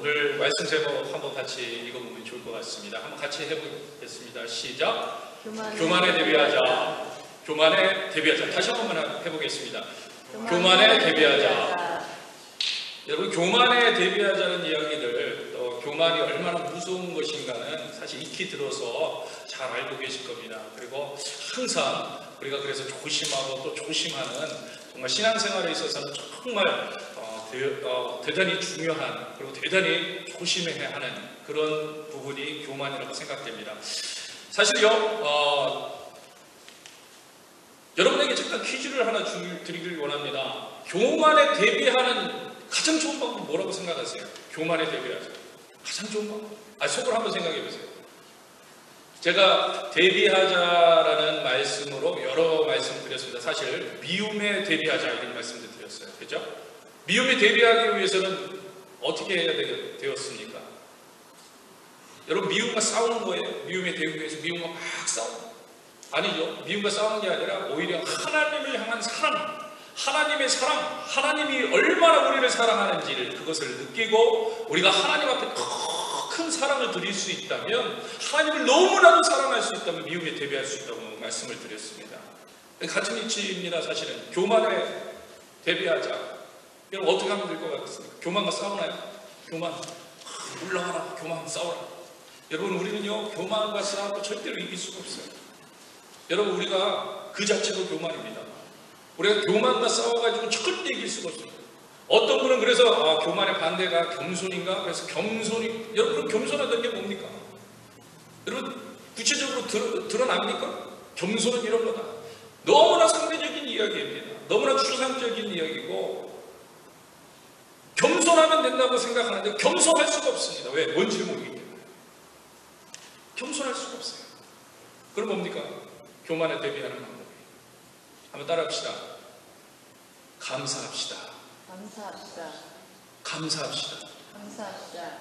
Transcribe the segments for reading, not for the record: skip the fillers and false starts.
오늘 말씀 제목 한번 같이 읽어보면 좋을 것 같습니다. 한번 같이 해보겠습니다. 시작. 교만에 대비하자. 교만에 대비하자. 다시 한 번만 해보겠습니다. 교만에 대비하자. 여러분, 교만에 대비하자는 이야기들, 또 교만이 얼마나 무서운 것인가는 사실 익히 들어서 잘 알고 계실 겁니다. 그리고 항상 우리가 그래서 조심하고 또 조심하는, 정말 신앙생활에 있어서는 정말 대단히 중요한, 그리고 대단히 조심해야 하는 그런 부분이 교만이라고 생각됩니다. 사실요, 여러분에게 잠깐 퀴즈를 하나 드리길 원합니다. 교만에 대비하는 가장 좋은 방법은 뭐라고 생각하세요? 교만에 대비하자. 가장 좋은 방법? 속으로 한번 생각해 보세요. 제가 대비하자라는 말씀으로 여러 말씀 드렸습니다. 사실 미움에 대비하자 이런 말씀도 드렸어요. 그렇죠? 미움에 대비하기 위해서는 어떻게 해야 되었습니까? 여러분, 미움과 싸우는 거예요? 미움에 대비하기 위해서 미움과 막 싸우는 거예요? 아니죠. 미움과 싸우는 게 아니라 오히려 하나님을 향한 사랑, 하나님의 사랑, 하나님이 얼마나 우리를 사랑하는지를 그것을 느끼고 우리가 하나님 앞에 큰 사랑을 드릴 수 있다면, 하나님을 너무나도 사랑할 수 있다면 미움에 대비할 수 있다고 말씀을 드렸습니다. 같은 이치입니다. 사실은 교만에 대비하자. 여러분, 어떻게 하면 될 것 같습니까? 교만과 싸우나요? 교만, 올라가라. 교만과 싸워라. 여러분, 우리는요, 교만과 싸우고 절대로 이길 수가 없어요. 여러분, 우리가 그 자체가 교만입니다. 우리가 교만과 싸워가지고 절대 이길 수가 없습니다. 어떤 분은 그래서 교만의 반대가 겸손인가? 그래서 겸손이, 여러분, 겸손하다는 게 뭡니까? 여러분, 구체적으로 드러납니까? 겸손은 이런 거다. 너무나 상대적인 이야기입니다. 너무나 추상적인 이야기고, 겸손하면 된다고 생각하는데 겸손할 수가 없습니다. 왜? 뭔지를 모르기 때문에. 겸손할 수가 없어요. 그럼 뭡니까? 교만에 대비하는 방법이. 한번 따라합시다. 감사합시다. 감사합시다. 감사합시다. 감사합시다.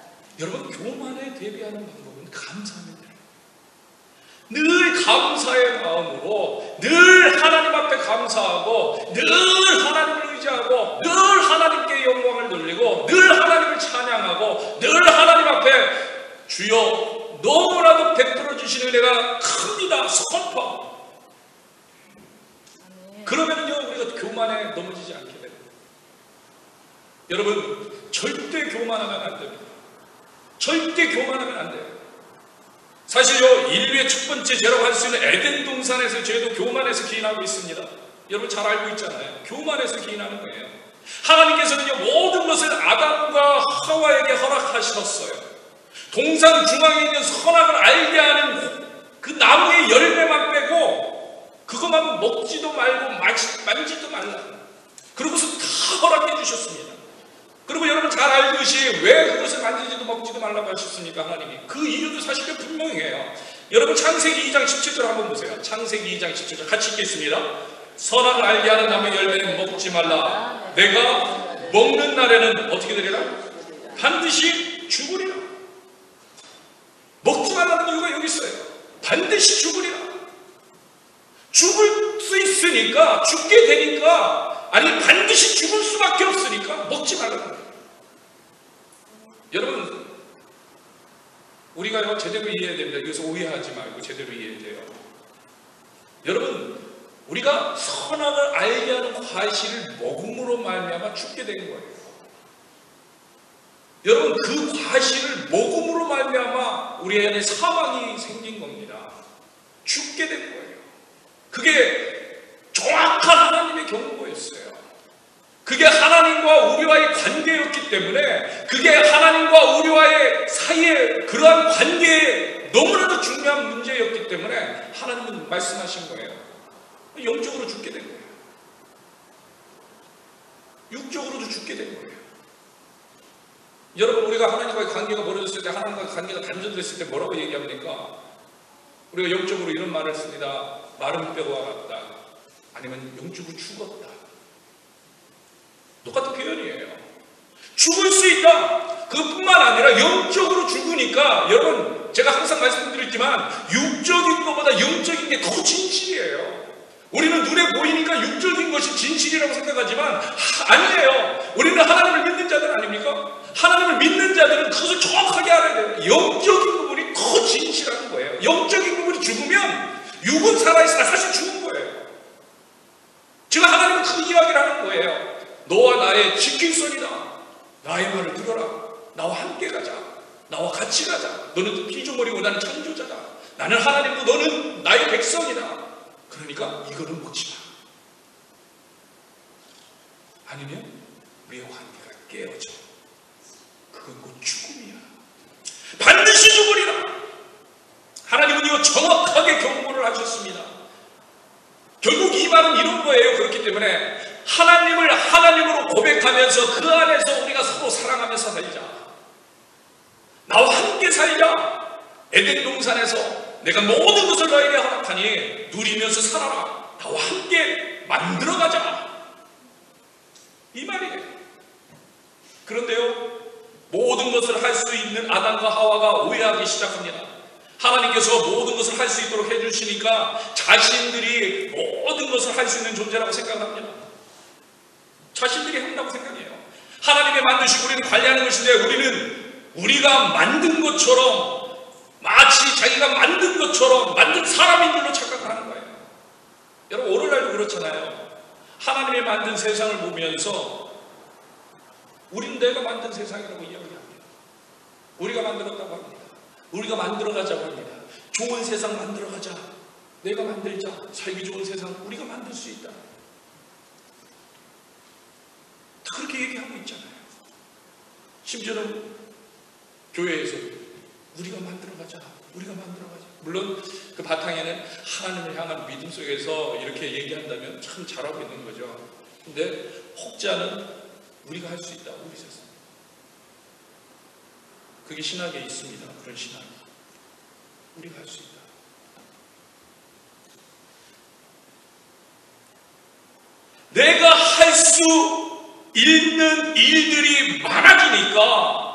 여러분, 교만에 대비하는 방법은 감사하면 돼요. 늘 감사의 마음으로, 늘 하나님 앞에 감사하고, 늘 하나님을 의지하고, 늘 하나님께 영광을 돌리고, 늘 하나님을 찬양하고, 늘 하나님 앞에 주여 너무나도 베풀어 주시는 은혜가 큽니다. 선포. 그러면요, 우리가 교만에 넘어지지 않게 됩니다. 여러분, 절대 교만하면 안 됩니다. 절대 교만하면 안 돼요. 사실요, 인류의 첫 번째 죄라고 할 수 있는 에덴 동산에서 죄도 교만에서 기인하고 있습니다. 여러분 잘 알고 있잖아요. 교만에서 기인하는 거예요. 하나님께서는요, 모든 것을 아담과 하와에게 허락하셨어요. 동산 중앙에 있는 선악을 알게 하는 그 나무의 열매만 빼고 그것만 먹지도 말고 만지도 말라. 그러고서 다 허락해 주셨습니다. 그리고 여러분 잘 알듯이 왜 그것을 만지지도 먹지도 말라고 하셨습니까? 하나님이. 그 이유도 사실은 분명해요. 여러분, 창세기 2장 17절 한번 보세요. 창세기 2장 17절 같이 읽겠습니다. 선악을 알게 하는 나무의 열매는 먹지 말라. 내가 먹는 날에는 어떻게 되리라? 반드시 죽으리라. 먹지 말라는 이유가 여기 있어요. 반드시 죽으리라. 죽을 수 있으니까, 죽게 되니까, 아니 반드시 죽을 수밖에 없으니까 먹지 말라는 거예요. 여러분, 우리가요, 제대로 이해해야 됩니다. 여기서 오해하지 말고 제대로 이해해야 돼요. 여러분, 우리가 선악을 알게 하는 과실을 먹음으로 말미암아 죽게 된 거예요. 여러분, 그 과실을 먹음으로 말미암아 우리 안에 사망이 생긴 겁니다. 죽게 된 거예요. 그게 정확한 하나님의 경고였어요. 그게 하나님과 우리와의 관계였기 때문에, 그게 하나님과 우리와의 사이의 그러한 관계에 너무나도 중요한 문제였기 때문에 하나님은 말씀하신 거예요. 영적으로 죽게 된 거예요. 육적으로도 죽게 된 거예요. 여러분, 우리가 하나님과의 관계가 멀어졌을 때, 하나님과의 관계가 단절됐을 때 뭐라고 얘기합니까? 우리가 영적으로 이런 말을 씁니다. 마른 뼈와 같다. 아니면 영적으로 죽었다. 똑같은 표현이에요. 죽을 수 있다. 그뿐만 아니라 영적으로 죽으니까, 여러분, 제가 항상 말씀드렸지만 육적인 것보다 영적인 게 더 진실이에요. 우리는 눈에 보이니까 육적인 것이 진실이라고 생각하지만 아니에요. 우리는 하나님을 믿는 자들 아닙니까? 하나님을 믿는 자들은 그것을 정확하게 알아야 돼요. 영적인 부분이 더 진실한 거예요. 영적인 부분이 죽으면 육은 살아있으나 사실 죽은 거예요. 지금 하나님은 그 이야기를 하는 거예요. 너와 나의 지킨선이다. 나의 말을 들어라. 나와 함께 가자. 나와 같이 가자. 너는 피조물이고 나는 창조자다. 나는 하나님이고 너는 나의 백성이다. 그러니까 이거는 먹지 마. 아니면 우리의 관계가 깨어져. 그건 곧 죽음이야. 반드시 죽으리라. 하나님은 이거 정확하게 경고를 하셨습니다. 결국 이 말은 이런 거예요. 그렇기 때문에 하나님을 하나님으로 고백하면서 그 안에서 우리가 서로 사랑하면서 살자. 나와 함께 살자. 에덴 동산에서 내가 모든 것을 너에게 허락하니 누리면서 살아라. 나와 함께 만들어가자. 이 말이에요. 그런데요, 모든 것을 할 수 있는 아담과 하와가 오해하기 시작합니다. 하나님께서 모든 것을 할 수 있도록 해주시니까 자신들이 모든 것을 할 수 있는 존재라고 생각합니다. 자신들이 한다고 생각해요. 하나님이 만드시고 우리는 관리하는 것인데 우리는 우리가 만든 것처럼 마치 자기가 만든 것처럼 만든 사람인 줄로 착각하는 거예요. 여러분 오늘날도 그렇잖아요. 하나님이 만든 세상을 보면서 우리는 내가 만든 세상이라고 이야기합니다. 우리가 만들었다고 합니다. 우리가 만들어가자고 합니다. 좋은 세상 만들어가자. 내가 만들자. 살기 좋은 세상 우리가 만들 수 있다. 다 그렇게 얘기하고 있잖아요. 심지어는 교회에서도 우리가 만들어가자. 우리가 만들어가자. 물론 그 바탕에는 하나님을 향한 믿음 속에서 이렇게 얘기한다면 참 잘하고 있는 거죠. 근데 혹자는 우리가 할 수 있다. 우리 세상. 그게 신학에 있습니다. 그런 신학이. 우리가 할 수 있다. 내가 할 수 있는 일들이 많아지니까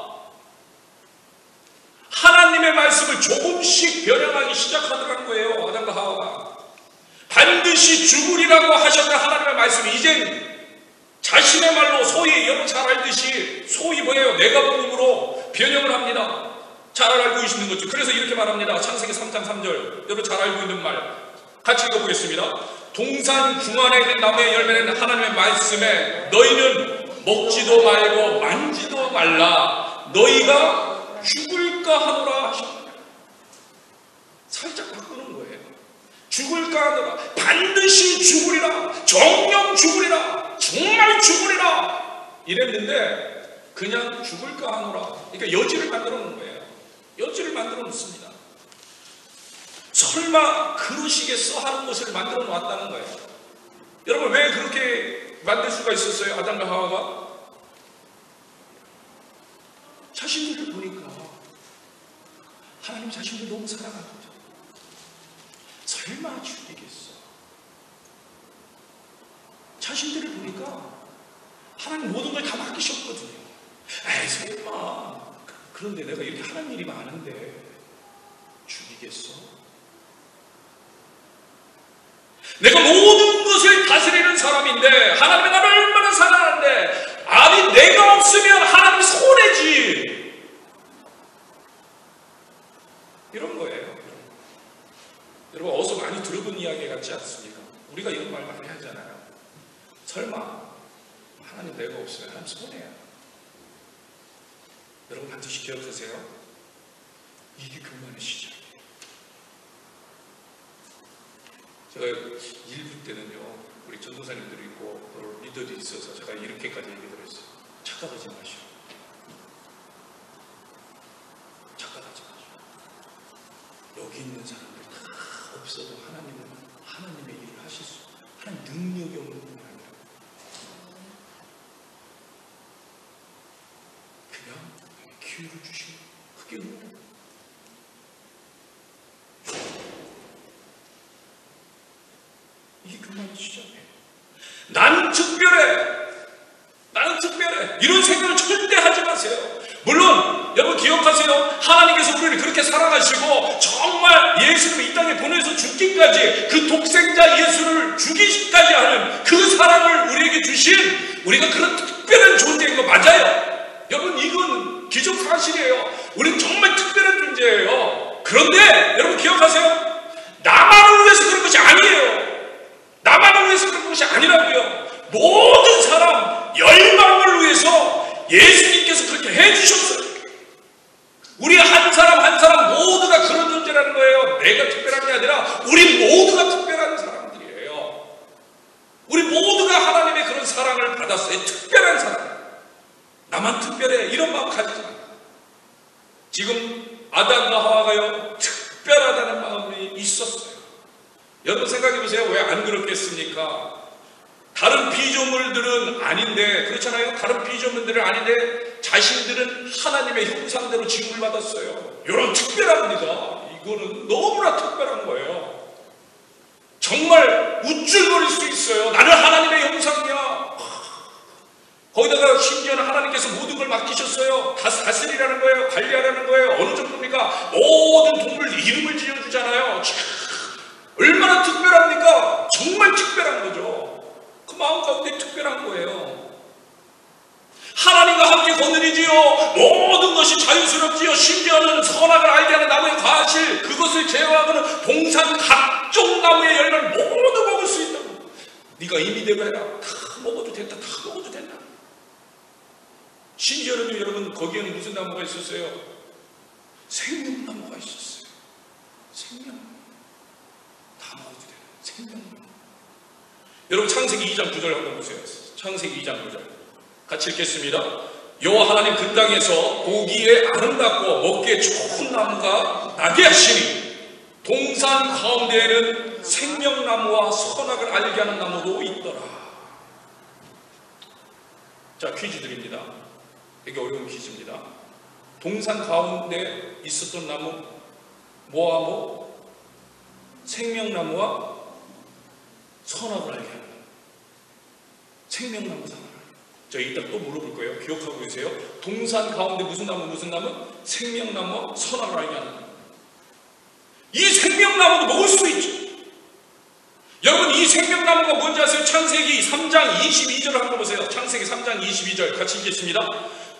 하나님의 말씀을 조금씩 변형하기 시작하더라는 거예요. 아담과 하와가. 반드시 죽으리라고 하셨던 하나님의 말씀이 이젠 자신의 말로 소위 여러분 잘 알듯이 소위 뭐예요? 내가복음으로 변형을 합니다. 잘 알고 계시는 거죠. 그래서 이렇게 말합니다. 창세기 3장 3절 여러분 잘 알고 있는 말 같이 읽어보겠습니다. 동산 중앙에 있는 나무의 열매는 하나님의 말씀에 너희는 먹지도 말고 만지도 말라. 너희가 죽을까 하노라 하십니다. 살짝 바꾸는 거예요. 죽을까 하노라. 반드시 죽으리라. 정녕 죽으리라. 정말 죽으리라. 이랬는데 그냥 죽을까 하노라. 그러니까 여지를 만들어 놓은 거예요. 여지를 만들어 놓습니다. 설마 그러시겠어 하는 것을 만들어 놓았다는 거예요. 여러분 왜 그렇게 만들 수가 있었어요? 아담과 하와가 자신들을 보니까 하나님 자신을 너무 사랑하는 거죠. 설마 죽이겠어. 자신들을 보니까 하나님 모든 걸 다 맡기셨거든요. 에이 설마. 그런데 내가 이렇게 하는 일이 많은데 죽이겠어? 내가 모든 것을 다스리는 사람인데 하나님이 나를 얼마나 사랑하는데 아니 내가 없으면 하나님이 손해지. 이런 거예요. 여러분 어서 많이 들어본 이야기 같지 않습니까? 우리가 이런 말 많이 하잖아요. 설마 하나님 내가 없으면 하나님 손해야. 여러분 반드시 기억하세요. 이게 교만의 시작이에요. 제가 1부 때는요, 우리 전도사님들이 있고 또 리더들이 있어서 제가 이렇게까지 얘기를 했어요. 착각하지 마시오. 착각하지 마시오. 여기 있는 사람들 다 없어도 하나님은 하나님의 일을 하실 수, 하나님 능력이 없는 분이 아니라 그냥 기회를 주시고 그게 뭐예요? 이게 교만의 시작이에요. 나는 특별해. 나는 특별해. 이런 생각을 절대 하지 마세요. 물론 여러분 기억하세요. 하나님께서 우리를 그렇게 사랑하시고 정말 예수를 이 땅에 보내서 죽기까지, 그 독생자 예수를 죽이기까지 하는 그 사랑을 우리에게 주신, 우리가 그런 특별한 존재인 거 맞아요. 여러분 이건 기적사실이에요. 우리는 정말 특별한 존재예요. 그런데 여러분 기억하세요. 나만을 위해서 그런 것이 아니에요. 나만을 위해서 그런 것이 아니라고요. 모든 사람 열방을 위해서 예수님께서 그렇게 해주셨어요. 우리 한 사람 한 사람 모두가 그런 존재라는 거예요. 내가 특별한 게 아니라 우리 모두가 특별한 사람들이에요. 우리 모두가 하나님의 그런 사랑을 받았어요. 특별한 사랑. 나만 특별해 이런 마음 가지지 마. 지금 아담과 하와가요 특별하다는 마음이 있었어요. 여러분 생각해보세요. 왜 안 그렇겠습니까? 다른 피조물들은 아닌데, 그렇잖아요. 다른 피조물들은 아닌데 자신들은 하나님의 형상대로 지음을 받았어요. 여러분 특별합니다. 이거는 너무나 특별한 거예요. 정말 우쭐거릴 수 있어요. 나는 하나님의 형상이야. 거기다가 심지어는 하나님께서 모든 걸 맡기셨어요. 다 다스리라는 거예요. 관리하라는 거예요. 어느 정도입니까? 모든 동물 이름을 지어주잖아요. 얼마나 특별합니까? 정말 특별한 거죠. 그 마음 가운데 특별한 거예요. 하나님과 함께 거느리지요. 모든 것이 자유스럽지요. 심지어는 선악을 알게 하는 나무의 과실, 그것을 제어하고는 동산 각종 나무의 열매를 모두 먹을 수 있다고. 네가 임의대로 해라. 다 먹어도 된다. 다 먹어도 된다. 심지어는 여러분 거기에는 무슨 나무가 있었어요? 생명나무가 있었어요. 생명나무. 다 먹어도 돼요. 생명나무. 여러분 창세기 2장 9절 한번 보세요. 창세기 2장 9절 같이 읽겠습니다. 여호와 하나님 그 땅에서 보기에 아름답고 먹기에 좋은 나무가 나게 하시니 동산 가운데에는 생명나무와 선악을 알게 하는 나무도 있더라. 자, 퀴즈 드립니다. 되게 어려운 퀴즈입니다. 동산 가운데 있었던 나무 뭐와 뭐? 생명나무와 선악을 알게 하는 생명나무, 선악을. 자, 이따 또 물어볼 거예요. 기억하고 계세요? 동산 가운데 무슨 나무, 무슨 나무? 생명나무와 선악을 알게 하는 나무. 이 생명나무도 먹을 수 있죠. 여러분 이 생명나무가 뭔지 아세요? 창세기 3장 22절을 한번 보세요. 창세기 3장 22절 같이 읽겠습니다.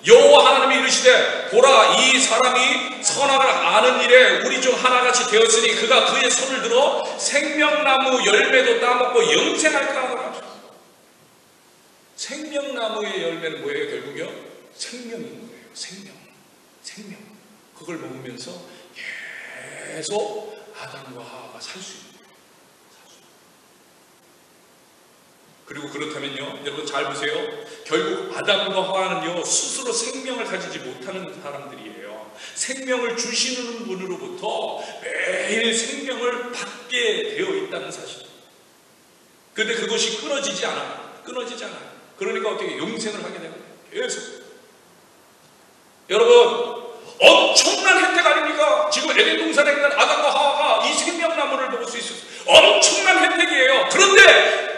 여호와 하나님이 이르시되 보라 이 사람이 선악을 아는 일에 우리 중 하나같이 되었으니 그가 그의 손을 들어 생명나무 열매도 따먹고 영생할까 하노라. 생명나무의 열매는 뭐예요? 결국요 생명인 거예요. 생명. 그걸 먹으면서 계속 아담과 하와가 살 수 있는 거예요. 그리고 그렇다면요, 여러분 잘 보세요. 결국 아담과 하와는요 스스로 생명을 가지지 못하는 사람들이에요. 생명을 주시는 분으로부터 매일 생명을 받게 되어 있다는 사실. 그런데 그것이 끊어지지 않아요. 그러니까 어떻게 영생을 하게 되는 거예요. 계속. 여러분 엄청난 혜택 아닙니까? 지금 에덴 동산에 있는 아담과 하와가 이 생명나무를 먹을 수 있어요. 엄청난 혜택이에요. 그런데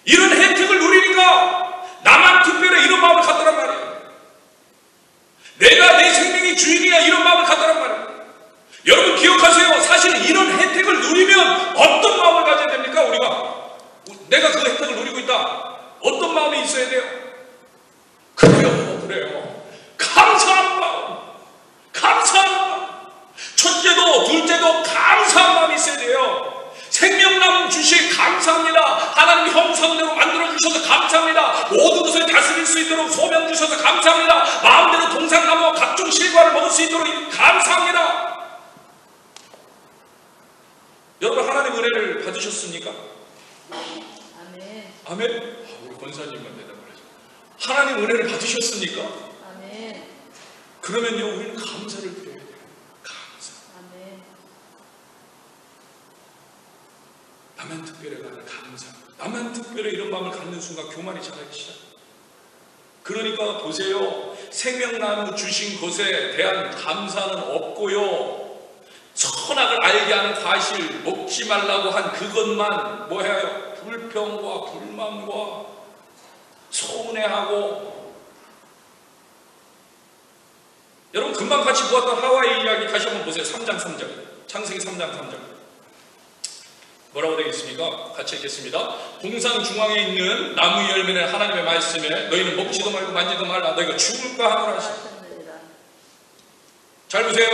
이런 혜택을 누리니까 나만 특별해 이런 마음을 갖더란 말이에요. 내가 내 생명의 주인이야 이런 마음을 갖더란 말이에요. 여러분 기억하세요. 사실 이런 혜택을 누리면 어떤 마음을 가져야 됩니까? 우리가 내가 그 혜택을 누리고 있다. 어떤 마음이 있어야 돼요? 그래요. 감사한 마음. 첫째도 둘째도 감사한 마음이 있어야 돼요. 생명나무 주신 감사합니다. 하나님 형상대로 만들어주셔서 감사합니다. 모든 것을 다스릴 수 있도록 소명 주셔서 감사합니다. 마음대로 동산나무와 각종 실과를 먹을 수 있도록 감사합니다. 여러분 하나님 은혜를 받으셨습니까? 아멘. 아멘. 우리 권사님만 대답하죠. 하나님 은혜를 받으셨습니까? 아멘. 그러면요 우리는 감사를 드려야 돼요. 아멘. 나만 특별해가 아니라 감사. 나만 특별해 이런 마음을 갖는 순간 교만이 자라기 시작. 그러니까 보세요. 생명나무 주신 것에 대한 감사는 없고요. 선악을 알게 하는 과실 먹지 말라고 한 그것만 뭐해요? 불평과 불만과 서운해하고 여러분 금방 같이 보았던 하와이 이야기 다시 한번 보세요. 3장 3절. 창세기 3장 3절. 뭐라고 되어 있습니까? 같이 읽겠습니다. 동산 중앙에 있는 나무 열매는 하나님의 말씀에 너희는 먹지도 말고 만지도 말라. 너희가 죽을까 하노라 하시니. 잘 보세요.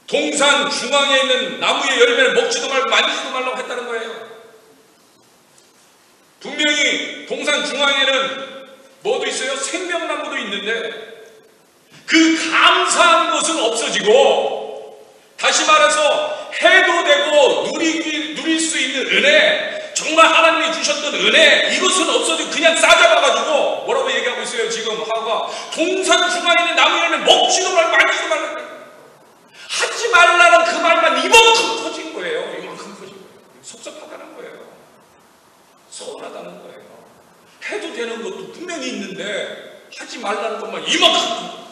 동산 중앙에 있는 나무의 열매를 먹지도 말고 만지지도 말라고 했다는 거예요. 분명히 동산 중앙에는 뭐도 있어요? 생명나무도 있는데 그 감사한 것은 없어지고, 다시 말해서 해도 되고 누릴 수 있는 은혜, 정말 하나님이 주셨던 은혜, 이것은 없어지고 그냥 싸잡아가지고 뭐라고 얘기하고 있어요? 지금 하가 동산 중앙에 있는 나무 열매 먹지도 말고 만지지도 말라고 하지 말라는 그 말만 이만큼 커진 거예요. 이만큼 커진 거예요. 섭섭하다는 거예요. 서운하다는 거예요. 해도 되는 것도 분명히 있는데 하지 말라는 것만 이만큼.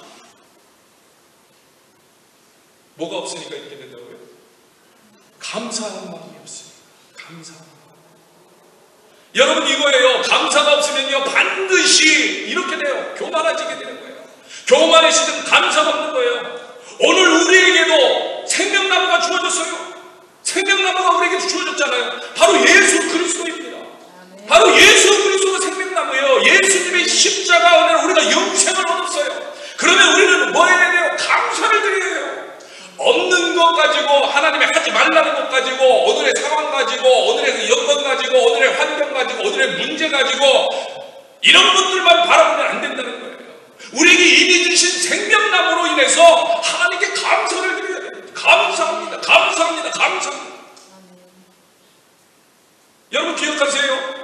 뭐가 없으니까 이렇게 된다고요? 감사하는 마음이 없으니까. 감사하는 마음. 여러분 이거예요. 감사가 없으면요 반드시 이렇게 돼요. 교만해지게 되는 거예요. 교만해지면 감사가 없는 거예요. 오늘 우리에게도 생명나무가 주어졌어요. 생명나무가 우리에게 주어졌잖아요. 바로 예수 그리스도입니다. 바로 예수 그리스도가 생명나무예요. 예수님의 십자가 은혜로 우리가 영생을 얻었어요. 그러면 우리는 뭐 해야 돼요? 감사를 드려야 돼요. 없는 것 가지고, 하나님이 하지 말라는 것 가지고, 오늘의 상황 가지고, 오늘의 여건 가지고, 오늘의 환경 가지고, 오늘의 문제 가지고 이런 것들만 바라보면 안 된다는 거예요. 우리에게 이미 주신 생명나무로 인해서 하나님께 감사를 드려야 돼요. 감사합니다. 감사합니다. 감사합니다. 여러분 기억하세요.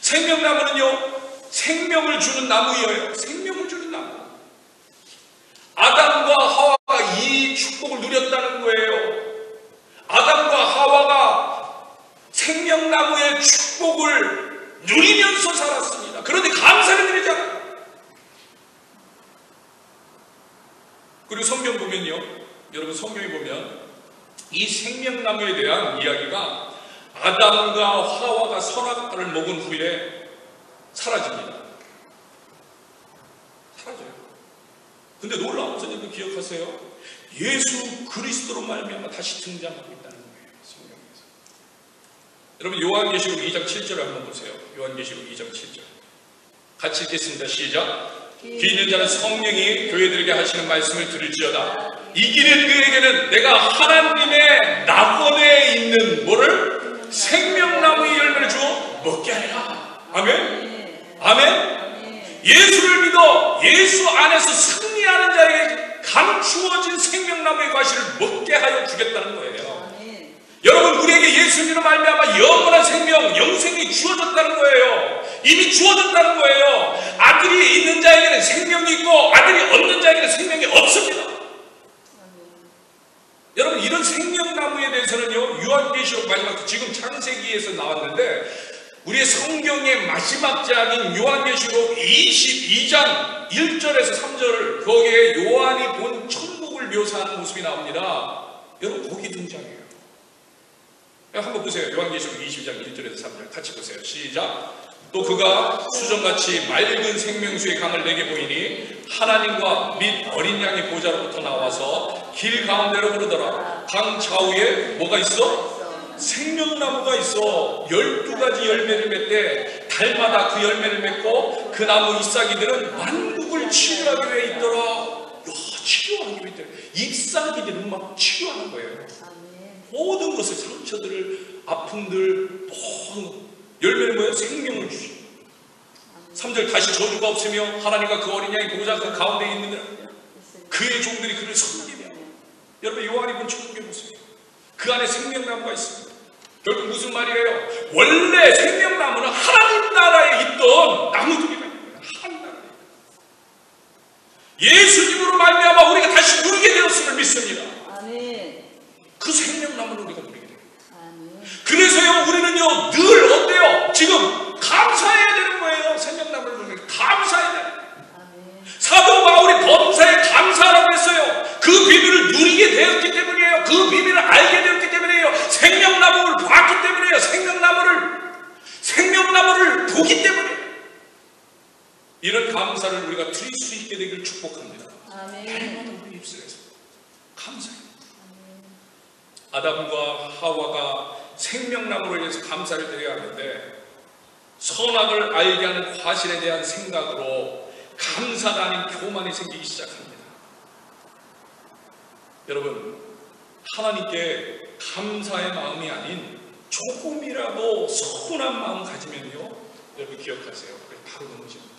생명나무는요 생명을 주는 나무예요. 생명을 주는 나무. 아담과 하와가 이 축복을 누렸다는 거예요. 아담과 하와가 생명나무의 축복을 누리면서 살았습니다. 그런데 감사를 드리잖아요. 그리고 성경 보면요, 여러분 성경에 보면 이 생명나무에 대한 이야기가 아담과 하와가 선악과를 먹은 후에 사라집니다. 사라져요. 근데 놀라운 것은 여러분 기억하세요. 예수 그리스도로 말미암아 다시 등장하고 있다는 거예요. 성경에서. 여러분 요한계시록 2장 7절을 한번 보세요. 요한계시록 2장 7절. 같이 읽겠습니다. 시작. 귀 있는 자는 성령이 교회들에게 하시는 말씀을 들을지어다. 이기는 그에게는 내가 하나님의 낙원에 있는 뭐를? 생명나무의 열매를 주어 먹게 하리라. 아멘. 아멘. 예수를 믿어 예수 안에서 승리하는 자에게 감추어진 생명나무의 과실을 먹게 하여 주겠다는 거예요. 여러분 우리에게 예수님으로 말미암아 영원한 생명, 영생이 주어졌다는 거예요. 이미 주어졌다는 거예요. 아들이 있는 자에게는 생명이 있고 아들이 없는 자에게는 생명이 없습니다. 여러분 이런 생명나무에 대해서는요 요한계시록 마지막 지금 창세기에서 나왔는데 우리의 성경의 마지막 장인 요한계시록 22장 1절에서 3절 거기에 요한이 본 천국을 묘사하는 모습이 나옵니다. 여러분 거기 등장해요. 한번 보세요. 요한계시록 22장 1절에서 3절 같이 보세요. 시작. 또 그가 수정같이 맑은 생명수의 강을 내게 보이니 하나님과 및 어린 양의 보좌로부터 나와서 길 가운데로 흐르더라. 강 좌우에 뭐가 있어? 생명나무가 있어. 12가지 열매를 맺되 달마다 그 열매를 맺고 그 나무 잎사귀들은 만국을 치유하기 위해 있더라. 치유하기 위해 있더라. 잎사귀들은 막 치유하는 거예요. 모든 것을 상처들을 아픔들 모든 열매는 뭐예요? 생명을 주시고 3절 다시 저주가 없으며 하나님과 그 어린 양이 보좌 그 가운데 있는 그의 종들이 그를 섬기며. 여러분 요한이 본 천국의 모습이에요. 그 안에 생명나무가 있습니다. 결국 무슨 말이에요? 원래 생명나무는 하나님 나라에 있던 나무들이라는 거예요. 하나님 나라에. 예수님으로 말미암아 우리가 다시 누리게 되었음을 믿습니다. 아멘. 그 생명나무를 우리가 누리게 됩니다. 아멘. 그래서요 우리는요 늘 어때요? 지금 감사해야 되는 거예요. 생명나무를 누리는 감사해야 돼요. 아멘. 사도 바울이 범사에 감사라고 했어요. 그 비밀을 누리게 되었기 때문이에요. 그 비밀을 알게 되었기 때문이에요. 생명나무를 봤기 때문이에요. 생명나무를 보기 때문에 이런 감사를 우리가 드릴 수 있게 되기를 축복합니다. 아멘. 날마다 우리 입술에서 감사해. 아멘. 아담과 하와가 생명나무를 위해서 감사를 드려야 하는데 선악을 알게 하는 과실에 대한 생각으로 감사가 아닌 교만이 생기기 시작합니다. 여러분, 하나님께 감사의 마음이 아닌 조금이라도 서운한 마음 가지면요, 여러분 기억하세요. 바로 넘어집니다.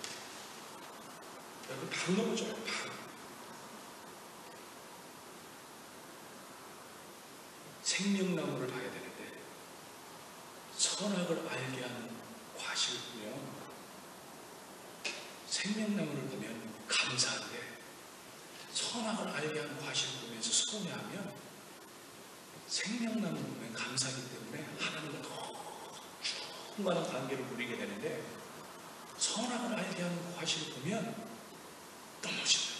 여러분 바로 넘어져요. 바로. 생명나무를 봐야 되는데 선악을 알게 하는 과실을 보면, 생명나무를 보면 감사한데 선악을 알게 하는 과실을 보면서 서운해하면 생명나무를 보면 감사하기 때문에 하나님과 더 충만한 관계를 누리게 되는데, 선악을 알게 하는 과실을 보면 넘어진다.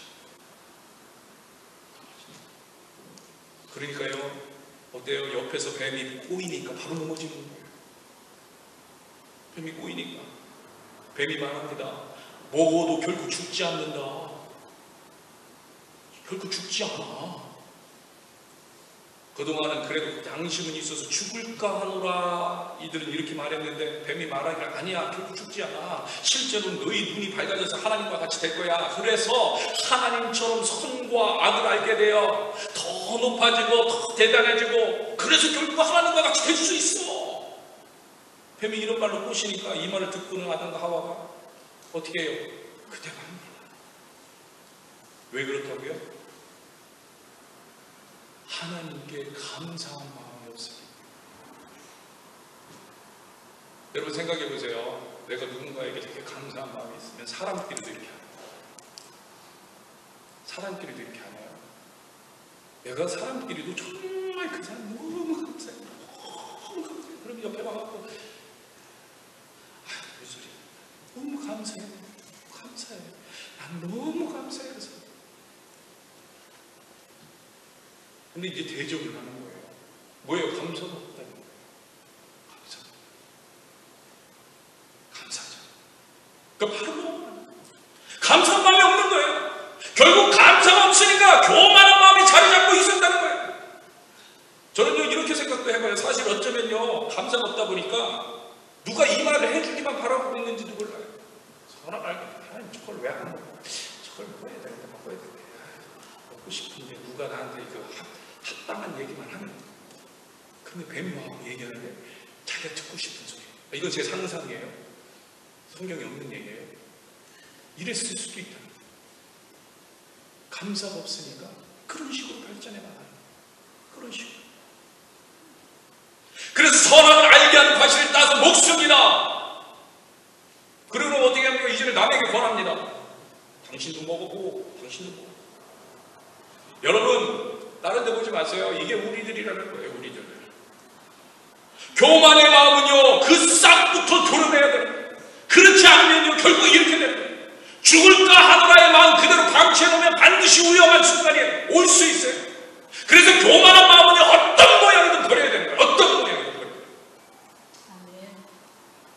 그러니까요, 어때요? 옆에서 뱀이 꼬이니까 바로 넘어지는 거예요. 뱀이 꼬이니까. 뱀이 말합니다. 먹어도 결국 죽지 않는다. 결국 죽지 않아. 그동안은 그래도 양심은 있어서 죽을까 하노라 이들은 이렇게 말했는데, 뱀이 말하기를 아니야, 결국 죽지 않아. 실제로 너희 눈이 밝아져서 하나님과 같이 될 거야. 그래서 하나님처럼 선과 악을 알게 되어 더 높아지고 더 대단해지고, 그래서 결국 하나님과 같이 될 수 있어. 뱀이 이런 말로 꼬시니까 이 말을 듣고는 아담과 하와가 어떻게 해요? 그대로 합니다. 왜 그렇다고요? 하나님께 감사한 마음이 없습니다. 여러분 생각해 보세요. 내가 누군가에게 되게 감사한 마음이 있으면 사람끼리도 이렇게 하나요? 사람끼리도 이렇게 하나요? 내가 사람끼리도 정말 그 사람 너무 감사해. 너무 감사해. 그럼 옆에 와갖고 그 소리 너무 감사해. 감사해. 난 너무 감사해. 그 사람. 근데 이제 대접을 하는 거예요. 뭐예요? 감사가 없다는 거예요. 감사죠. 그러니까 바로 감사한 마음이 없는 거예요. 결국 감사가 없으니까 교만한 마음이 자리 잡고 있었다는 거예요. 저는요, 이렇게 생각도 해봐요. 사실 어쩌면요, 감사가 없다 보니까 누가 이 말을 해주기만 바라고 있는지도 몰라요. 선악 알고, 하나님 저걸 왜 안 먹어? 저걸 먹어야 되는데, 먹어야 되는데. 먹고 싶은데 누가 나한테 이거 합당한 얘기만 하는 거예요. 근데 뱀이 와서 얘기하는데 자기가 듣고 싶은 소리. 이건 제 상상이에요. 성경에 없는 얘기예요. 이랬을 수도 있다. 감사가 없으니까 그런 식으로 발전해 나가요. 그런 식으로. 그래서 선악을 알게 하는 과실을 따서 먹습니다. 그리고 어떻게 합니까? 이제는 남에게 권합니다. 당신도 먹어보고, 당신도 먹어. 여러분, 다른 데 보지 마세요. 이게 우리들이라는 거예요. 우리들. 교만의 마음은요, 그 싹부터 도려내야 돼요. 그렇지 않으면요, 결국 이렇게 됩니다. 죽을까 하노라의 마음 그대로 방치해놓으면 반드시 위험한 순간이 올 수 있어요. 그래서 교만한 마음은요, 어떤 모양이든 버려야 되는 거예요. 어떤 모양이든 버려야 돼요.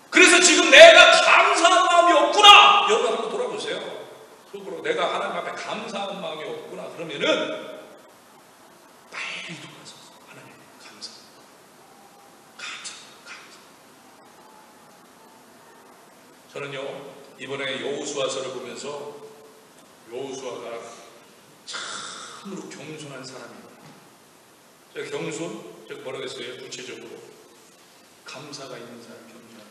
그래서 지금 내가 감사한 마음이 없구나. 여러분 한번 돌아보세요. 속으로 내가 하나님 앞에 감사한 마음이 없구나. 그러면은 빨리 돌아서 하나님 감사. 저는요, 이번에 여호수아서를 보면서 여호수아가 참으로 겸손한 사람이에요. 제가 겸손? 제가 뭐라고 했어요? 구체적으로 감사가 있는 사람, 겸손한.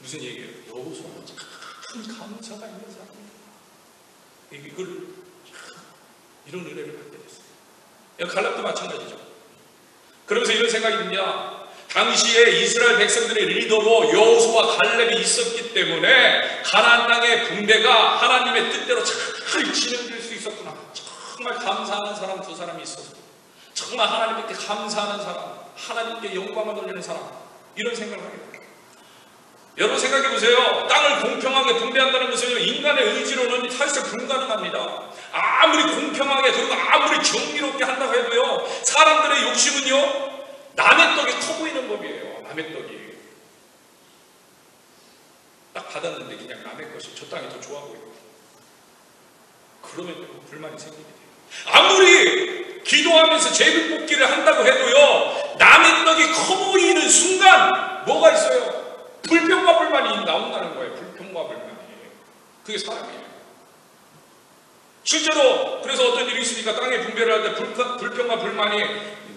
무슨 얘기예요? 여호수아가 참 감사가 있는 사람이에요. 이걸 이런 은혜를 받게 됐어요. 갈렙도 마찬가지죠. 그러면서 이런 생각이 듭니다. 당시에 이스라엘 백성들의 리더로 여호수아 갈렙이 있었기 때문에 가나안 땅의 분배가 하나님의 뜻대로 잘 진행될 수 있었구나. 정말 감사하는 사람 두 사람이 있어서, 정말 하나님께 감사하는 사람, 하나님께 영광을 돌리는 사람, 이런 생각을 하게 됩니다. 여러분 생각해 보세요. 땅을 공평하게 분배한다는 것은 인간의 의지로는 사실 불가능합니다. 아무리 공평하게, 그리고 아무리 정의롭게 한다고 해도요, 사람들의 욕심은요, 남의 떡이 커 보이는 법이에요. 남의 떡이. 딱 받았는데 그냥 남의 것이 저 땅이 더 좋아 보이고. 그러면 불만이 생기게 돼요. 아무리 기도하면서 제비뽑기를 한다고 해도요, 남의 떡이 커 보이는 순간 뭐가 있어요? 불평과 불만이 나온다는 거예요. 불평과 불만이. 그게 사람이에요. 실제로 그래서 어떤 일이 있으니까 땅에 분배를 할 때 불평과 불만이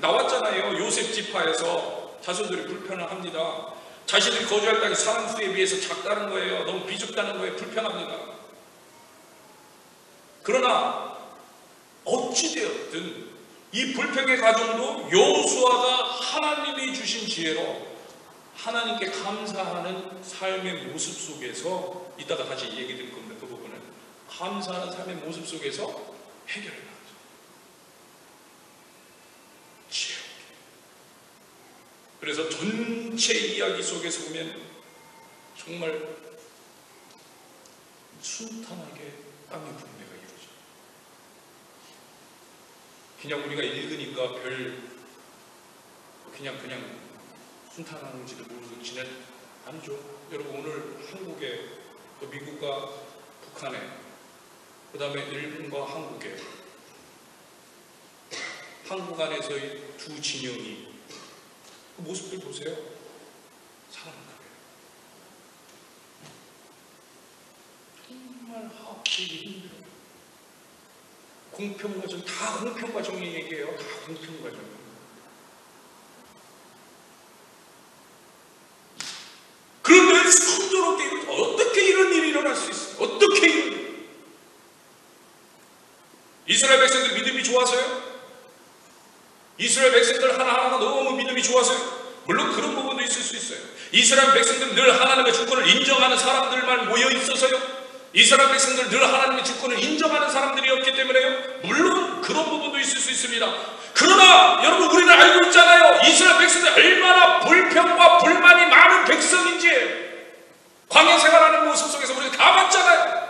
나왔잖아요. 요셉 지파에서 자손들이 불평을 합니다. 자신들이 거주할 땅이 사람수에 비해서 작다는 거예요. 너무 비좁다는 거예요. 불평합니다. 그러나 어찌되었든 이 불평의 과정도 여호수아가 하나님이 주신 지혜로 하나님께 감사하는 삶의 모습 속에서, 이따가 다시 얘기 드릴 겁니다. 그 부분은 감사하는 삶의 모습 속에서 해결해 나가죠. 지혜롭게. 그래서 전체 이야기 속에서 보면 정말 순탄하게 땅의 분배가 이루어져요. 그냥 우리가 읽으니까 그냥 순탄한지도 모르고 지내 아니죠. 여러분, 오늘 한국에, 또 미국과 북한에, 그 다음에 일본과 한국에, 한국 안에서의 두 진영이 그 모습들 보세요. 사람은 그래요. 정말 하기 힘들어요. 공평과정, 다 공평과정 얘기예요. 다 공평과정. 그런데 순조롭게 어떻게 이런 일이 일어날 수 있어요? 어떻게 이런 일? 이스라엘 백성들 믿음이 좋아서요? 이스라엘 백성들 하나하나가 너무 믿음이 좋아서요? 물론 그런 부분도 있을 수 있어요. 이스라엘 백성들은 늘 하나님의 주권을 인정하는 사람들만 모여 있어서요? 이스라엘 백성들 늘 하나님의 주권을 인정하는 사람들이었기 때문에요? 물론 그런 부분도 있을 수 있습니다. 그러나 여러분, 우리는 알고 있잖아요. 이스라엘 백성들 얼마나 불평과 불만이 많은 백성인지. 광야 생활하는 모습 속에서 우리가 다 봤잖아요.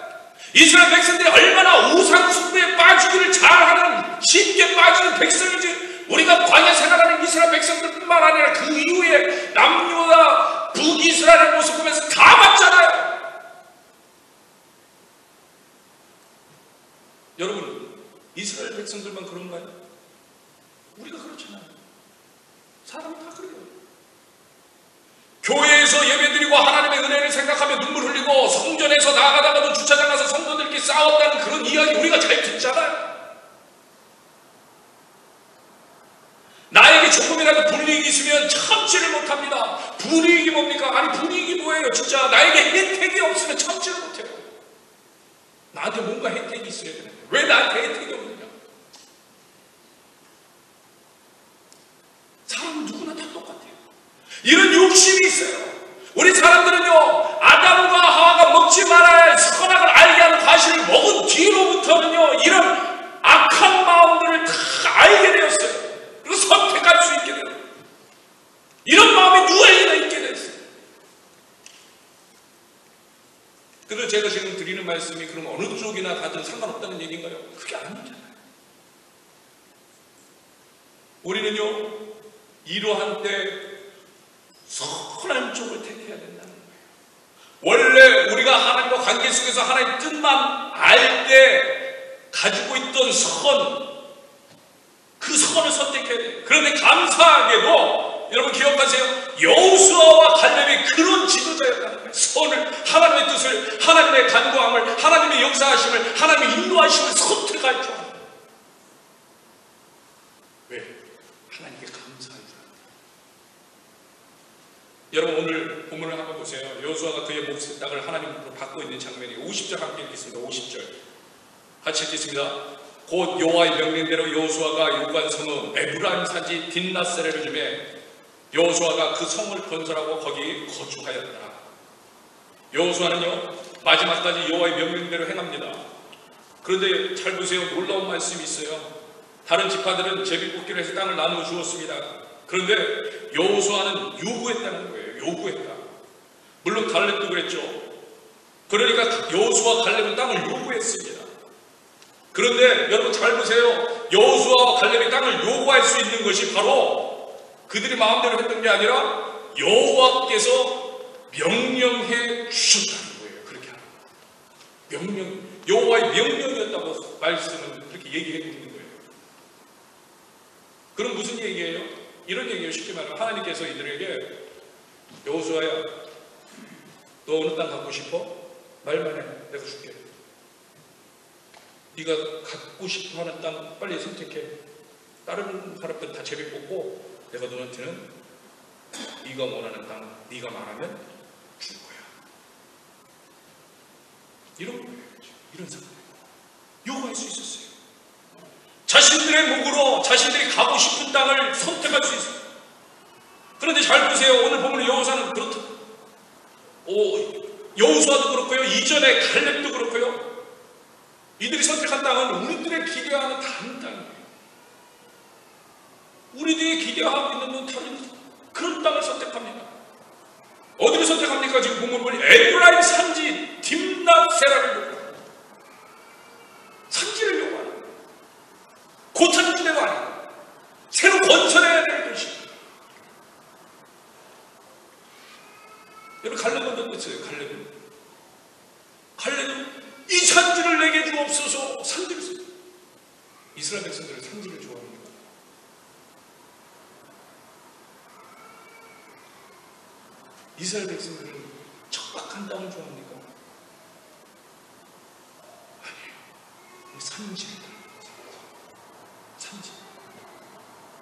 이스라엘 백성들이 얼마나 우상 숭배에 빠지기를 잘하는, 쉽게 빠지는 백성인지 우리가 광야 생활하는 이스라엘 백성들뿐만 아니라 그 이후에 남유다 북이스라엘의 모습 보면서 다 봤잖아요. 여러분, 이스라엘 백성들만 그런가요? 우리가 그렇잖아요. 사람이 다 그래요. 교회에서 예배드리고 하나님의 은혜를 생각하며 눈물 흘리고 성전에서 나가다가도 주차장 가서 성도들끼리 싸웠다는 그런 이야기 우리가 잘 듣잖아요. 나에게 조금이라도 불이익이 있으면 참지를 못합니다. 불이익이 뭡니까? 아니, 불이익이 뭐예요? 진짜 나에게 혜택이 없으면 참지를 못해요. 나한테 뭔가 혜택이 있어야 되는데 왜 나한테 혜택이 없느냐? 사람은 누구나 다 똑같아요. 이런 욕심이 있어요. 우리 사람들은요, 아담과 하와가 먹지 말아야 할 선악을 알게 하는 과실을 먹은 뒤로부터는요, 이런 악한 마음들을 다 알게 되었어요. 그리고 선택할 수 있게 돼요. 이런 마음이 누구에게나 있게 됐어요. 그래서 제가 지금 드리는 말씀이 그럼 어느 쪽이나 가든 상관없다는 얘기인가요? 그게 아니잖아요. 우리는요, 이러한 때 선한 쪽을 택해야 된다는 거예요. 원래 우리가 하나님과 관계 속에서 하나님의 뜻만 알 때 가지고 있던 선, 그 선을 선택해야 돼요. 그런데 감사하게도 여러분 기억하세요. 여호수아와 갈렙이 그런 지도자였다는 거예요. 선을, 하나님의 뜻을, 하나님의 간구함을, 하나님의 역사하심을, 하나님의 인도하심을 선택할 줄 알아요. 왜? 하나님께 감사할 줄 알아요. 여러분, 오늘 본문을 한번 보세요. 여호수아가 그의 몫의 땅을 하나님으로 받고 있는 장면이 50절 함께 읽겠습니다. 50절 같이 읽겠습니다. 곧 여호와의 명령대로 여호수아가 요구한 성은 에브라임 산지 딘나세레를 주매 여호수아가 그 성을 건설하고 거기 거주하였다. 여호수아는요, 마지막까지 여호와의 명령대로 행합니다. 그런데 잘 보세요. 놀라운 말씀이 있어요. 다른 지파들은 제비뽑기를 해서 땅을 나누어 주었습니다. 그런데 여호수아는 요구했다는 거예요. 요구했다. 물론 갈렙도 그랬죠. 그러니까 여호수아 갈렙은 땅을 요구했습니다. 그런데 여러분 잘 보세요. 여호수아와 갈렙이 땅을 요구할 수 있는 것이 바로 그들이 마음대로 했던 게 아니라 여호와께서 명령해 주셨다는 거예요. 그렇게 하라. 명령, 여호와의 명령이었다고 말씀은 그렇게 얘기해 있는 거예요. 그럼 무슨 얘기예요? 이런 얘기예요. 쉽게 말하면 하나님께서 이들에게 여호수아야, 너 어느 땅 갖고 싶어? 말만 해. 내가 줄게. 네가 갖고 싶어하는 땅 빨리 선택해. 다른 사람들 다 제비 뽑고 내가 너한테는 네가 원하는 땅 네가 말하면 줄 거야. 이런 거예요. 이런 상황. 요구할 수 있었어요. 자신들의 목으로 자신들이 가고 싶은 땅을 선택할 수 있어요. 그런데 잘 보세요. 오늘 보면 여호수아는 그렇다. 여호수아도 그렇고요. 이전에 갈렙도 그렇고요. 이들이 선택한 땅은 우리들의 기대하는 다른 땅이에요. 우리들이 기대하고 있는 건 다른 그런 땅을 선택합니다. 어디를 선택합니까? 지금 보면 보니 에브라임 산지 딥낫세라를 요구합니다. 산지를 요구하는 거예요. 고창 데가 아니고 새로 건설해야 될 도시. 여러분 갈렙은 어땠어요? 갈렙은 이 산지를 내게 주옵소서. 산지를 써요. 이스라엘 백성들은 산지를 좋아합니다. 이스라엘 백성들은 척박한 땅을 좋아합니까? 아니에요. 산지를 산지.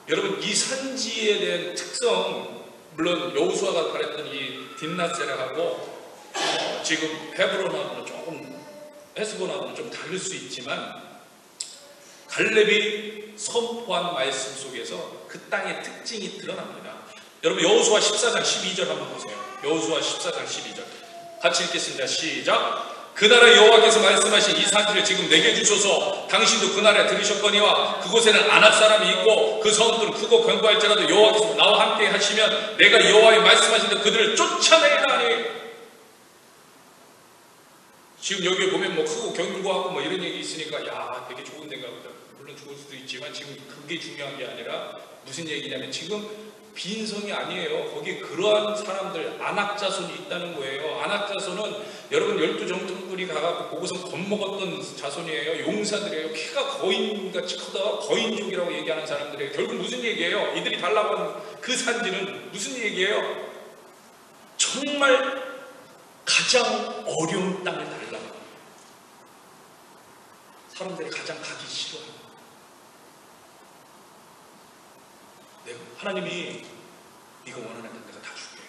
여러분 이 산지에 대한 특성, 물론 여호수아가 말했던 이 딥낫세라하고 지금 헤브론하고는 조금 헤스본하고는 좀 다를 수 있지만 갈렙이 선포한 말씀 속에서 그 땅의 특징이 드러납니다. 여러분 여호수아 14장 12절 한번 보세요. 여호수아 14장 12절 같이 읽겠습니다. 시작. 그 나라 여호와께서 말씀하신 이 산지를 지금 내게 주소서. 당신도 그 나라에 들으셨거니와 그곳에는 아낙 사람이 있고 그 성들은 크고 견고할지라도 여호와께서 나와 함께 하시면 내가 여호와의 말씀하신 대로 그들을 쫓아내리라니. 지금 여기에 보면 뭐 크고 견고하고 뭐 이런 얘기 있으니까 야 되게 좋은 데인가 보다. 물론 좋을 수도 있지만 지금 그게 중요한 게 아니라 무슨 얘기냐면 지금 빈성이 아니에요. 거기 그러한 사람들 아낙 자손이 있다는 거예요. 아낙 자손은 여러분 12정통들이 가갖고 보고서 겁먹었던 자손이에요. 용사들이에요. 키가 거인같이 크다. 거인족이라고 얘기하는 사람들이에요. 결국 무슨 얘기예요? 이들이 달라고 하는 그 산지는 무슨 얘기예요? 정말 가장 어려운 땅을 달라고 합니다. 사람들이 가장 가기 싫어합니다. 하나님이 네가 원하는 데 내가 다 줄게.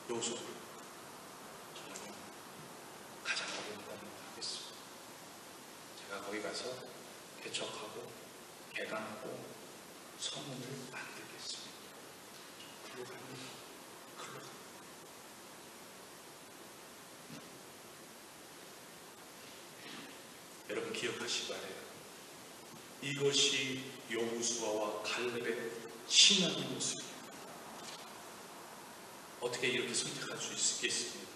여호수아 저는 가장 어려운 땅을 하겠습니다. 제가 거기 가서 개척하고 개간하고 성문을 만들겠습니다. 글로 갑니다. 글로 갑니다. 여러분 기억하시기 바라요. 이것이 여호수아와 갈렙의 신앙의 모습입니다. 어떻게 이렇게 선택할 수 있겠습니까?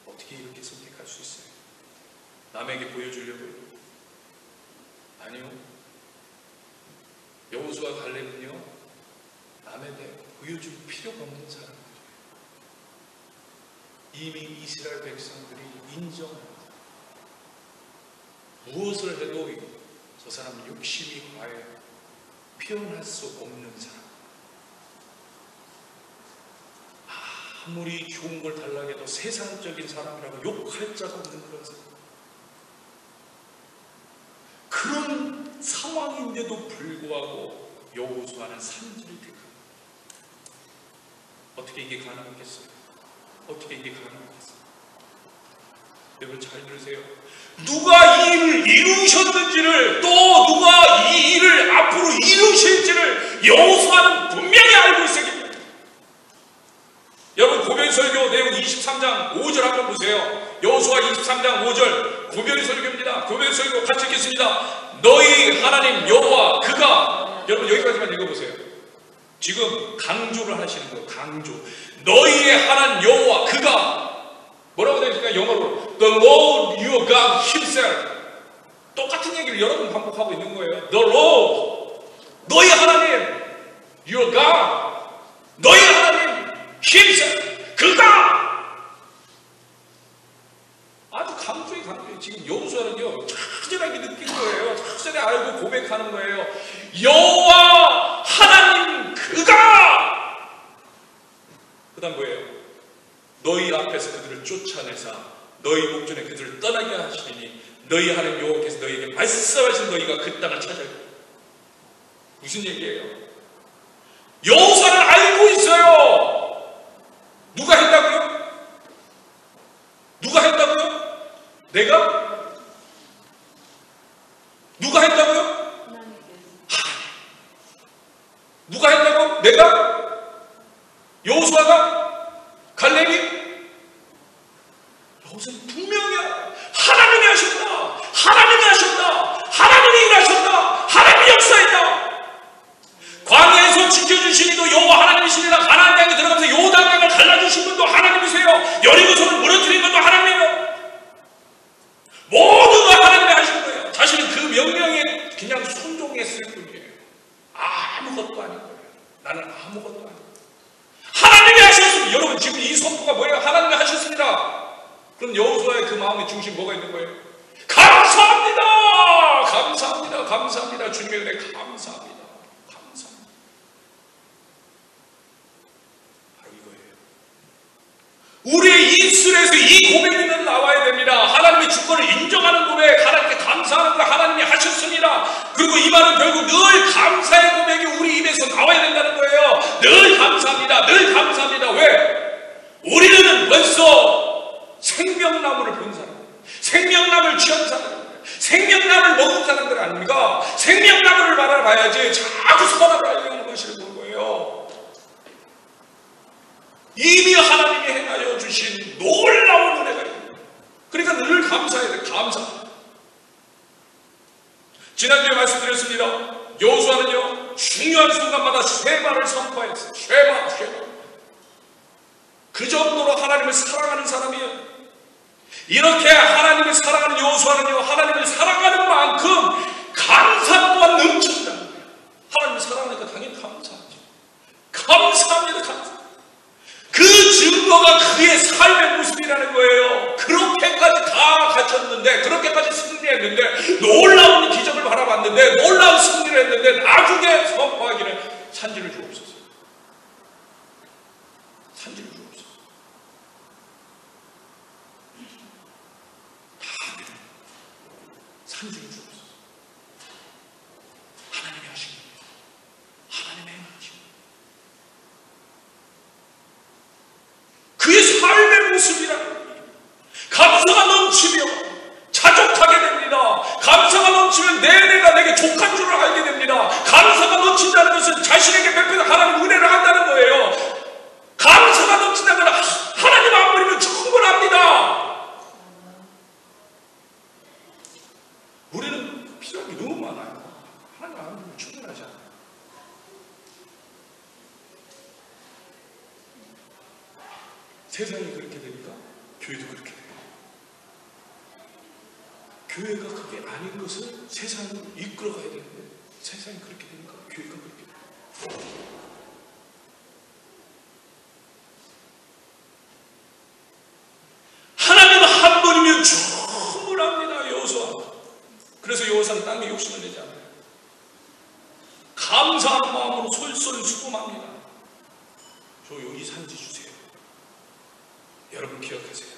어떻게 이렇게 선택할 수 있어요? 남에게 보여주려고요? 아니요. 여호수아 갈렙은요 남에게 보여줄 필요가 없는 사람들이에요. 이미 이스라엘 백성들이 인정합니다. 무엇을 해도 저 사람은 욕심이 과해 표현할 수 없는 사람. 아무리 좋은 걸 달라고 해도 세상적인 사람이라고 욕할 자가 없는 그런 사람. 그런 상황인데도 불구하고 여호수아는 산지를 택합니다. 어떻게 이게 가능하겠어요? 어떻게 이게 가능하겠어요? 여러분 잘 들으세요. 누가 이 일을 이루셨는지를 또 누가 이 일을 앞으로 이루실지를 여호수아는 분명히 알고 있어요. 여러분 고별설교 내용 23장 5절 한번 보세요. 여호수아 23장 5절 고별설교입니다. 고별설교 같이 읽겠습니다. 너희 하나님 여호와 그가, 여러분 여기까지만 읽어보세요. 지금 강조를 하시는 거예요. 강조. 너희의 하나님 여호와 그가 뭐라고 되니까 영어로 The Lord your God himself. 똑같은 얘기를 여러 번 반복하고 있는 거예요. The Lord, 너희 하나님, your God, 너희 하나님 himself, 그가 아주 강조 강조해. 지금 여호수아는요 확실하게 느낀 거예요. 확실하게 알고 고백하는 거예요. 여호와 하나님 그가 그 다음 뭐예요? 너희 앞에서 그들을 쫓아내사 너희 목전에 그들을 떠나게 하시리니 너희 하나님 여호와께서 너희에게 말씀하신 너희가 그 땅을 찾아야 돼. 무슨 얘기예요? 여호수아는 알고 있어요. 누가 했다고요? 누가 했다고요? 내가? 누가 했다고요? 누가 했다고? 내가? 여호수아가? 갈렙이? 여호수아는 분명해요. 하나님이 하셨다. 하나님이 하셨다. 하나님이 일하셨다. 하나님이 역사했다. 광야에서 지켜주신 이도 여호와 하나님이십니다. 가나안 땅에 들어가면서 요단 강을 갈라주신 분도 하나님이세요. 여리고성을 무너뜨린 것도 하나님이에요. 모두 다 하나님이 하신 거예요. 자신은 그 명령에 그냥 순종했을 뿐이에요. 아무것도 아닌 거예요. 나는 아무것도 아닌 거예요. 하나님이 하셨습니다. 여러분 지금 이 선포가 뭐예요? 하나님이 하셨습니다. 그럼 여호수아의 그 마음의 중심 뭐가 있는 거예요? 감사합니다. 감사합니다. 감사합니다. 주님의 은혜 감사합니다. 감사합니다. 바로 이거예요. 우리의 입술에서 이 고백이 나와야 됩니다. 하나님의 주권을 인정하는 고백, 하나님께 감사하는 고백, 하나님이 하셨습니다. 그리고 이 말은 결국 늘 감사의 고백이 우리 입에서 나와야 된다는 거예요. 늘 감사합니다. 늘 감사합니다. 왜? 우리는 벌써 생명나무를 본 사람, 생명나무를 취한 사람, 생명나무를 먹은 사람들 아닙니까? 생명나무를 바라봐야지 자꾸 선악을 하려는 것을 본 거예요. 이미 하나님이 행하여 주신 놀라운 은혜가 있습니다. 그러니까 늘 감사해야 돼요. 감사. 지난주에 말씀드렸습니다. 여호수아는요 중요한 순간마다 쉐마를 선포했어요. 쉐마. 그 정도로 하나님을 사랑하는 사람이에요. 이렇게 하나님을 사랑하는 여호수아는요 하나님을 사랑하는 만큼 감사 또한 넘친다. 하나님을 사랑하니까 당연히 감사하죠. 감사합니다. 감사. 그 증거가 그의 삶의 모습이라는 거예요. 그렇게까지 다 갖췄는데, 그렇게까지 승리했는데, 놀라운 기적을 바라봤는데, 놀라운 승리를 했는데, 나중에 선포하기는 산지를 주옵소서. 산지를 주옵소서. 다 산지를 주옵소서. 하나님이 하신 겁니다. 하나님의 행하신 겁니다. 그의 삶의 모습이라는 겁니다. 감사가 넘치며 자족하게 됩니다. 감사가 넘치면 내가 내게 족한 줄을 알게 됩니다. 감사가 넘친다는 것은 자신에게 베푼 하나님 은혜를 한다는 거예요. 감사가 넘친다는 건 하나님 안 버리면 충분합니다. 우리는 필요한 게 너무 많아요. 하나님 안 버리면 충분하지 않아요. 세상이 그렇게 되니까 교회도 그렇게 돼요. 교회가 그게 아닌 것을 세상으로 이끌어가야 되는데 세상이 그렇게 되니까 교회가 그렇게 돼요. 하나님은 한 번이면 충분합니다. 여호수아. 그래서 여호수아는 땅에 욕심을 내지 않아요. 감사하는 마음으로 솔솔수범합니다. 저 여기 산지 주세요. 여러분 기억하세요.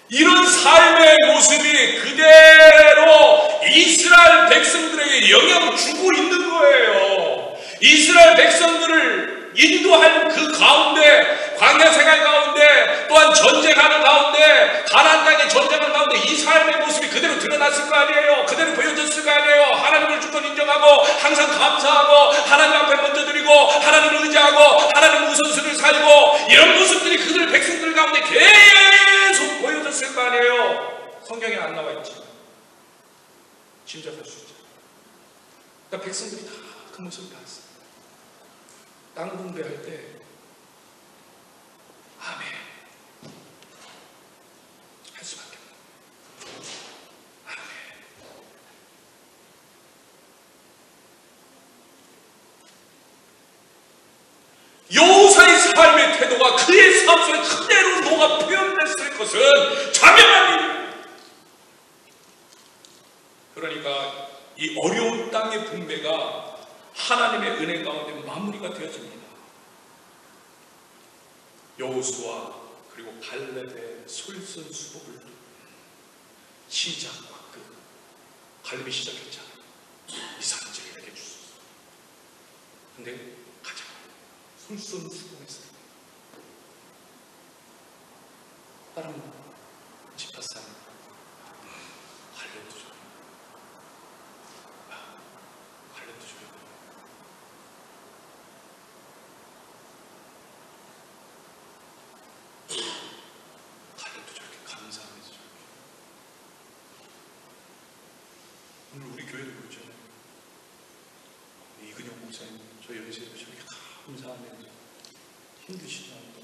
이런 삶의 모습이 그대로 이스라엘 백성들에게 영향을 주고 있는 거예요. 이스라엘 백성들을 인도할 그 가운데, 광야 생활 가운데, 또한 전쟁하는 가운데, 가나안 땅의 전쟁하는 가운데 이 삶의 모습이 그대로 드러났을 거 아니에요. 그대로 보여졌을 거 아니에요. 하나님을 주권 인정하고 항상 감사하고 하나님 앞에 먼저 드리고 하나님을 의지하고 하나님 우선순위를 살고 이런 모습들이 그들 백성들 가운데 계속 보여졌을 거 아니에요. 성경에 안 나와 있지. 짐작할 수 있죠. 그러니까 백성들이 다 그 모습을 봤어요. 땅 분배할 때 아멘 할 수밖에 없어요. 아멘. 여호수아의 삶의 태도가 그의 삶 속에 그대로 녹아 표현됐을 것은 자명한 일입니다. 이 어려운 땅의 분배가 하나님의 은혜 가운데 마무리가 되어집니다. 여호수아 그리고 갈렙의 솔선수범을 시작과 끝, 갈렙이 시작했잖아요. 이 사람들에게 주소서. 근데 가자. 솔선수범했어요. 다른 지파산 갈렙도 줘요. 갈렙도 줘요. 갈렙도 저렇게 감사하면서 저렇게. 오늘 우리 교회도 그렇잖아요. 이근영 목사님 저 연세도 저렇게 감사하면서 힘드시다고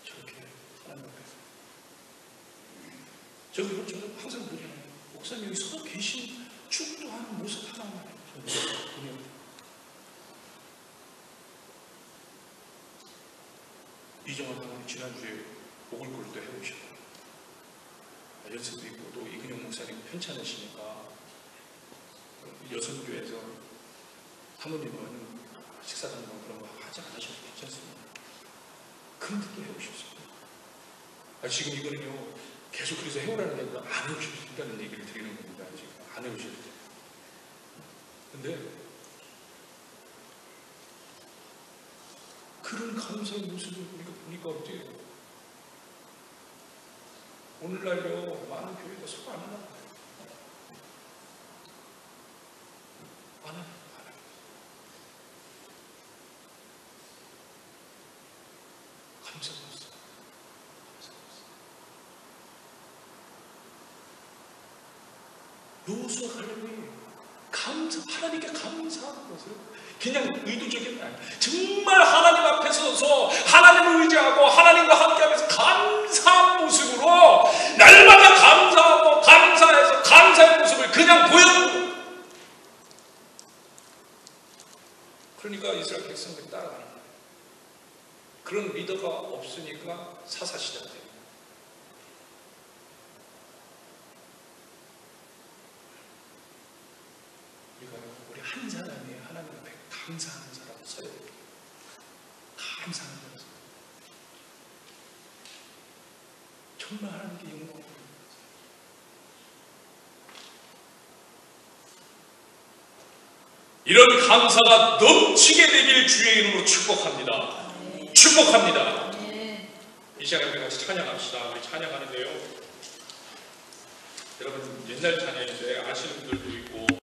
저렇게 하나님 앞에서 저는 항상 그러잖아요. 목사님 여기 서 계신 축도하는 모습 하나만 해요. 이정환 장로님 지난주에 목을골 때 해오셨고 연세도 있고 또 이근영 목사님 편찮으시니까 여성교회에서 사모님은 식사당과 그런 거 하지 않으셔도 괜찮습니다. 그런데 또 해오셨어요. 지금 이거는요 계속 그래서 해오라는 게 아니라 안 해오셔도 된다는 얘기를 드리는 겁니다. 지금 안 해오셔도 돼요. 근데 그런 감사의 모습을 우리가 보니까 어때요? 오늘날요 많은 교회가 서로 안 하나 봐요. 안 하나. 감사가 없어. 여호수아 갈렙이 하나님께 감사하는 것을 그냥 의도적인 게 아니라 정말 하나님 앞에 서서 하나님을 의지하고 하나님과 함께하면서 감사한 모습으로 날마다 감사하고 감사해서 감사의 모습을 그냥 보여주고, 그러니까 이스라엘 백성들이 따라가는 거예요. 그런 리더가 없으니까 사사 시작돼요. 우리 한 사람이 하나님 앞에 감사하는 사람 서요. 감사하는 거라서 정말 하나님께 영광을 드립니다. 이런 감사가 넘치게 되길 주의 이름으로 축복합니다. 축복합니다. 이 시간에 우리 같이 찬양합시다. 우리 찬양하는데요, 여러분 옛날 찬양인데 아시는 분들도 있고